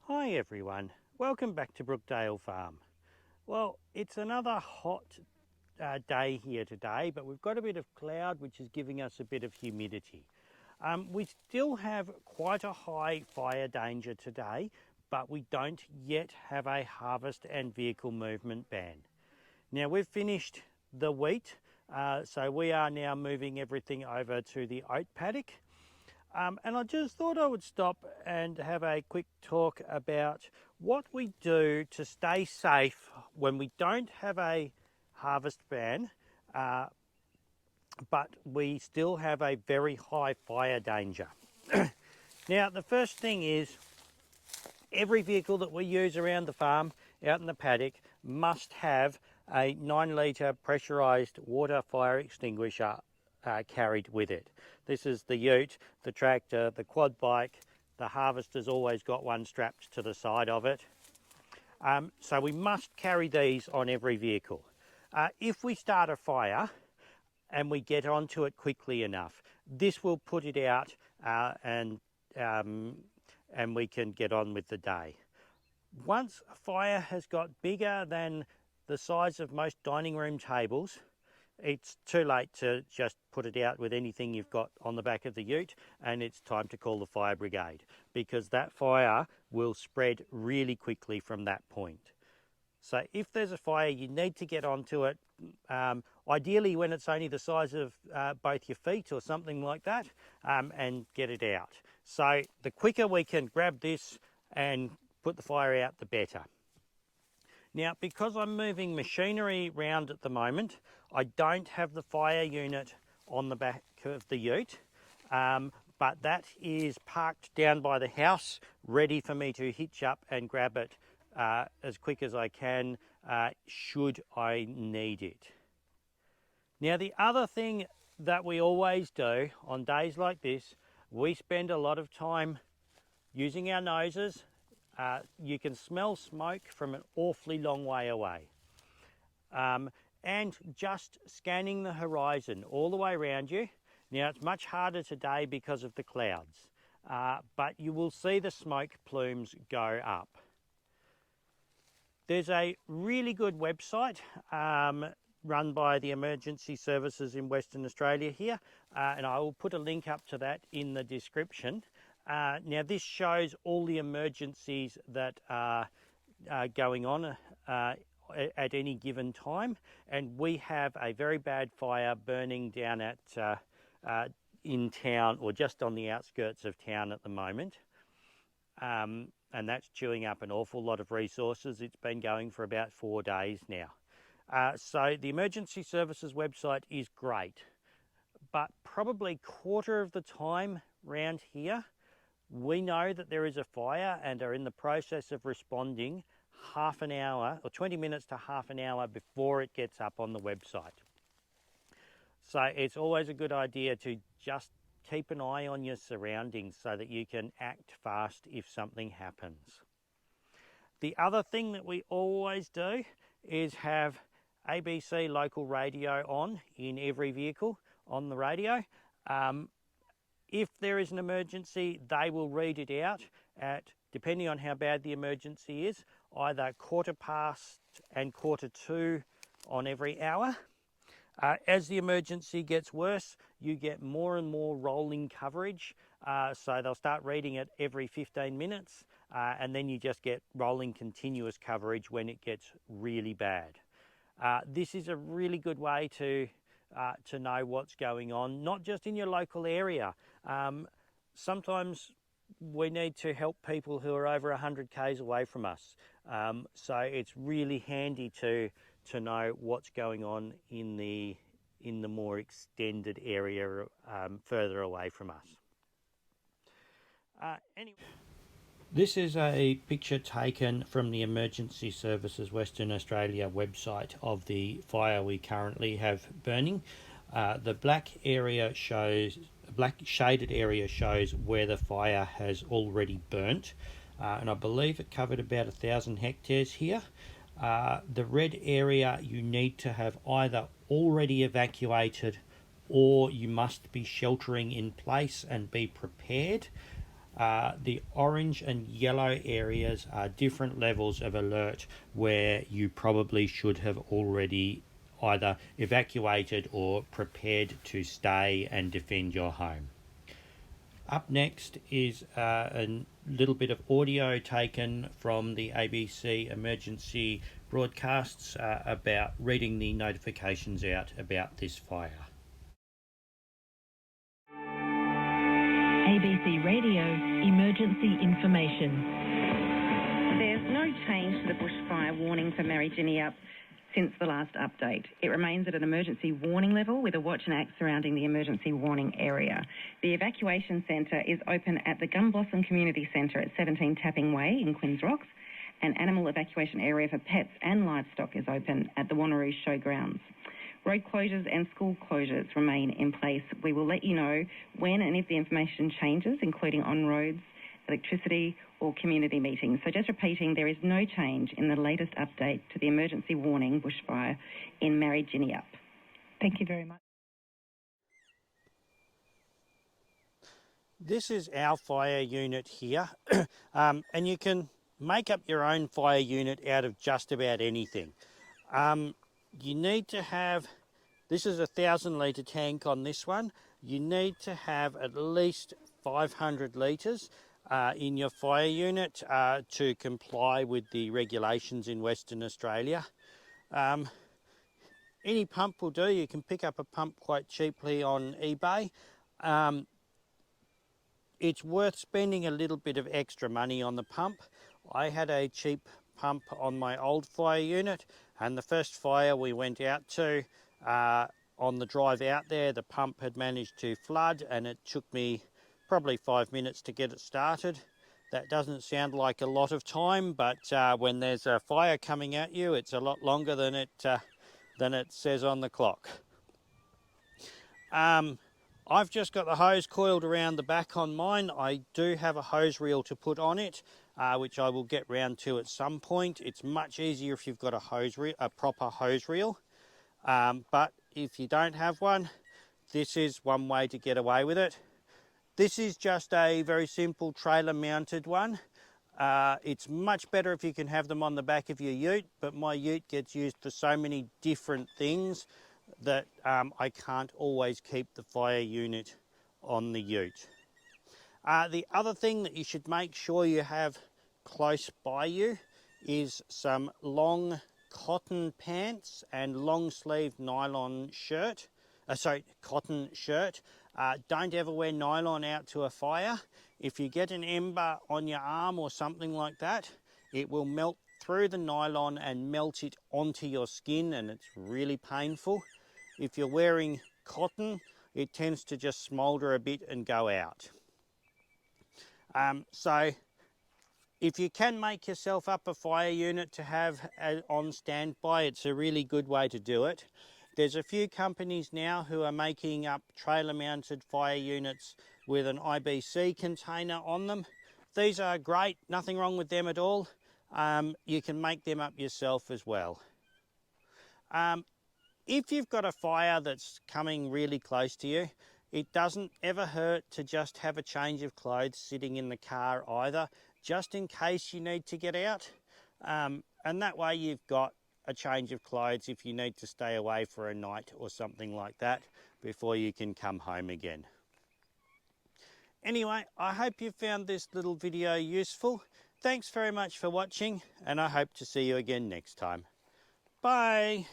Hi everyone, welcome back to Brookdale Farm. Well, it's another hot day here today, but we've got a bit of cloud which is giving us a bit of humidity. We still have quite a high fire danger today, but we don't yet have a harvest and vehicle movement ban. Now we've finished the wheat, so we are now moving everything over to the oat paddock. And I just thought I would stop and have a quick talk about what we do to stay safe when we don't have a harvest ban, uh, but we still have a very high fire danger. Now, the first thing is every vehicle that we use around the farm, out in the paddock, must have a 9 litre pressurised water fire extinguisher carried with it. This is the ute, the tractor, the quad bike, the harvester's always got one strapped to the side of it. So we must carry these on every vehicle. If we start a fire and we get onto it quickly enough, this will put it out and we can get on with the day. Once a fire has got bigger than the size of most dining room tables, it's too late to just put it out with anything you've got on the back of the ute, and it's time to call the fire brigade, because that fire will spread really quickly from that point. So if there's a fire, you need to get onto it, ideally when it's only the size of both your feet or something like that, and get it out. So the quicker we can grab this and put the fire out, the better. Now, because I'm moving machinery around at the moment, I don't have the fire unit on the back of the ute, but that is parked down by the house, ready for me to hitch up and grab it as quick as I can, should I need it. Now, the other thing that we always do on days like this, we spend a lot of time using our noses. You can smell smoke from an awfully long way away. And just scanning the horizon all the way around you. Now, it's much harder today because of the clouds, but you will see the smoke plumes go up. There's a really good website run by the emergency services in Western Australia here, and I will put a link up to that in the description. Now, this shows all the emergencies that are going on at any given time, and we have a very bad fire burning down at in town, or just on the outskirts of town at the moment, and that's chewing up an awful lot of resources. It's been going for about 4 days now. So the emergency services website is great, but probably quarter of the time round here, we know that there is a fire and are in the process of responding half an hour or 20 minutes to half an hour before it gets up on the website. So it's always a good idea to just keep an eye on your surroundings so that you can act fast if something happens. The other thing that we always do is have ABC local radio on in every vehicle on the radio. If there is an emergency, they will read it out at, depending on how bad the emergency is, either 1:15 and 1:45 on every hour. As the emergency gets worse, you get more and more rolling coverage. So they'll start reading it every 15 minutes, and then you just get rolling continuous coverage when it gets really bad. This is a really good way to know what's going on, not just in your local area. Sometimes we need to help people who are over 100 k's away from us. So it's really handy to know what's going on in the more extended area further away from us. Anyway. This is a picture taken from the Emergency Services Western Australia website of the fire we currently have burning. The black shaded area shows where the fire has already burnt, and I believe it covered about 1,000 hectares here. The red area you need to have either already evacuated or you must be sheltering in place and be prepared. The orange and yellow areas are different levels of alert where you probably should have already either evacuated or prepared to stay and defend your home. Up next is a little bit of audio taken from the ABC emergency broadcasts about reading the notifications out about this fire. ABC Radio Emergency Information. There's no change to the bushfire warning for Mariginiup since the last update. It remains at an emergency warning level with a watch and act surrounding the emergency warning area. The evacuation centre is open at the Gumblossom Community Centre at 17 Tapping Way in Quinns Rocks. An animal evacuation area for pets and livestock is open at the Wanneroo Showgrounds. Road closures and school closures remain in place. We will let you know when and if the information changes, including on roads, electricity or community meetings. So just repeating, there is no change in the latest update to the emergency warning bushfire in Mariginiup. Thank you very much. This is our fire unit here, and you can make up your own fire unit out of just about anything. You need to have, this is a 1,000 litre tank on this one. You need to have at least 500 litres in your fire unit to comply with the regulations in Western Australia. Any pump will do. You can pick up a pump quite cheaply on eBay. It's worth spending a little bit of extra money on the pump. I had a cheap pump on my old fire unit, and the first fire we went out to, on the drive out there, the pump had managed to flood, and it took me probably 5 minutes to get it started. That doesn't sound like a lot of time, but when there's a fire coming at you, it's a lot longer than it says on the clock. I've just got the hose coiled around the back on mine. I do have a hose reel to put on it, which I will get round to at some point. It's much easier if you've got a proper hose reel, but if you don't have one, this is one way to get away with it. This is just a very simple trailer mounted one. It's much better if you can have them on the back of your ute, but my ute gets used for so many different things that I can't always keep the fire unit on the ute. The other thing that you should make sure you have close by you is some long cotton pants and long sleeve nylon shirt. Cotton shirt. Don't ever wear nylon out to a fire. If you get an ember on your arm or something like that, it will melt through the nylon and melt it onto your skin, and it's really painful. If you're wearing cotton, it tends to just smoulder a bit and go out. So if you can make yourself up a fire unit to have on standby, it's a really good way to do it. There's a few companies now who are making up trailer mounted fire units with an IBC container on them. These are great, nothing wrong with them at all. You can make them up yourself as well. If you've got a fire that's coming really close to you, it doesn't ever hurt to just have a change of clothes sitting in the car either, just in case you need to get out. And that way you've got a change of clothes if you need to stay away for a night or something like that before you can come home again. Anyway, I hope you found this little video useful. Thanks very much for watching, and I hope to see you again next time. Bye.